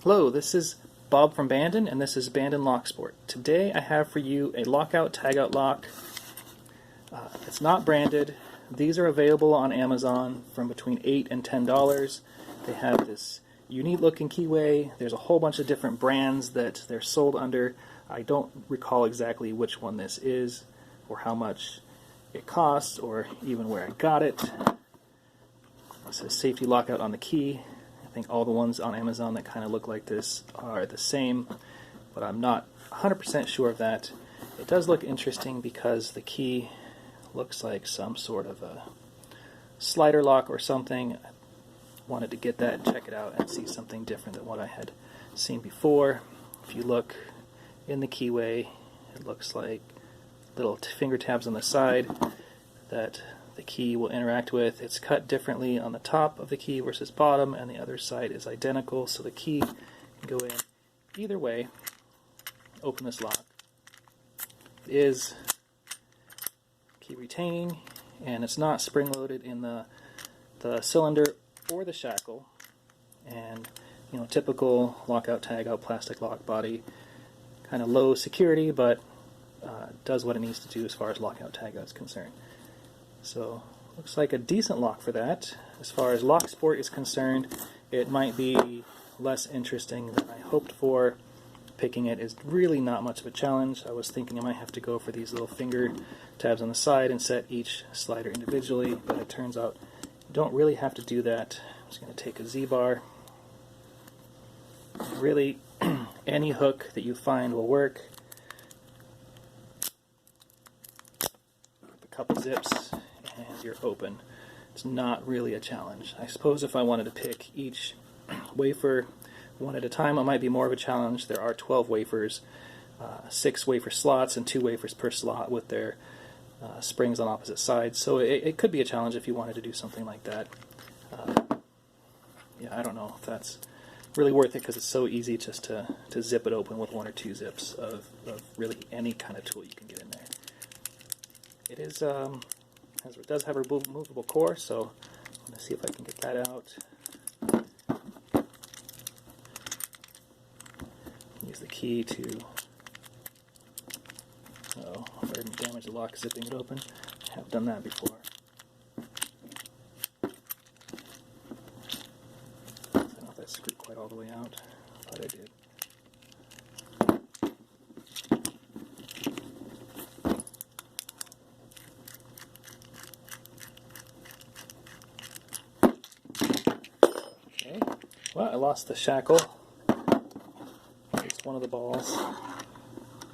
Hello, this is Bob from Bandon, and this is Bandon Lock Sport. Today I have for you a lockout tagout lock. It's not branded. These are available on Amazon from between $8 and $10. They have this unique looking keyway. There's a whole bunch of different brands that they're sold under. I don't recall exactly which one this is, or how much it costs, or even where I got it. It says safety lockout on the key. I think all the ones on Amazon that kind of look like this are the same, but I'm not 100% sure of that. It does look interesting because the key looks like some sort of a slider lock or something. I wanted to get that and check it out and see something different than what I had seen before. If you look in the keyway, it looks like little finger tabs on the side that the key will interact with. It's cut differently on the top of the key versus bottom, and the other side is identical, so the key can go in either way. Open this lock. It is key retaining, and it's not spring-loaded in the cylinder or the shackle. And typical lockout tagout plastic lock body, kind of low security, but does what it needs to do as far as lockout tagout is concerned. So, looks like a decent lock for that. As far as lock sport is concerned, it might be less interesting than I hoped for. Picking it is really not much of a challenge. I was thinking I might have to go for these little finger tabs on the side and set each slider individually, but it turns out you don't really have to do that. I'm just going to take a Z-bar. Really, any hook that you find will work. A couple zips, and you're open. It's not really a challenge. I suppose if I wanted to pick each wafer one at a time, it might be more of a challenge. There are 12 wafers, 6 wafer slots, and 2 wafers per slot with their springs on opposite sides. So it could be a challenge if you wanted to do something like that. Yeah, I don't know if that's really worth it because it's so easy just to zip it open with 1 or 2 zips of really any kind of tool you can get in there. It is it does have a removable core, so I'm going to see if I can get that out. Use the key to damage the lock zipping it open. I have done that before. I don't know if that screwed quite all the way out, but I did. Okay, well, I lost the shackle. It's one of the balls.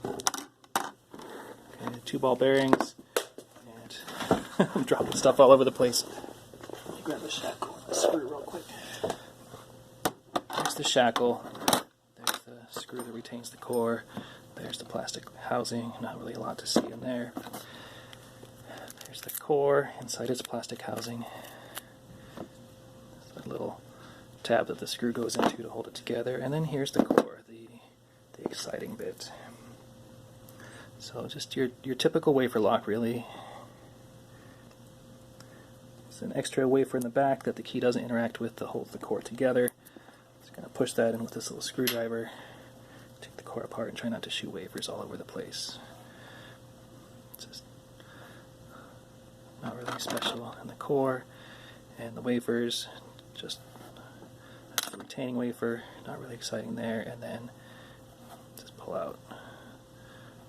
Okay, 2 ball bearings, and I'm dropping stuff all over the place. Let me grab the shackle and the screw real quick. There's the shackle. There's the screw that retains the core. There's the plastic housing. Not really a lot to see in there. There's the core. Inside its plastic housing. There's a little tab that the screw goes into to hold it together. And then here's the core, the exciting bit. So just your typical wafer lock, really. It's an extra wafer in the back that the key doesn't interact with to hold the core together. Just going to push that in with this little screwdriver. Take the core apart and try not to shoot wafers all over the place. It's just not really special. And the core and the wafers, just the retaining wafer, not really exciting there. And then just pull out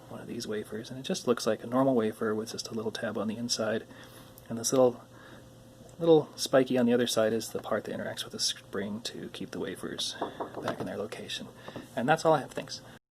one of these wafers, and it just looks like a normal wafer with just a little tab on the inside, and this little spiky on the other side is the part that interacts with the spring to keep the wafers back in their location. And that's all I have. Thanks.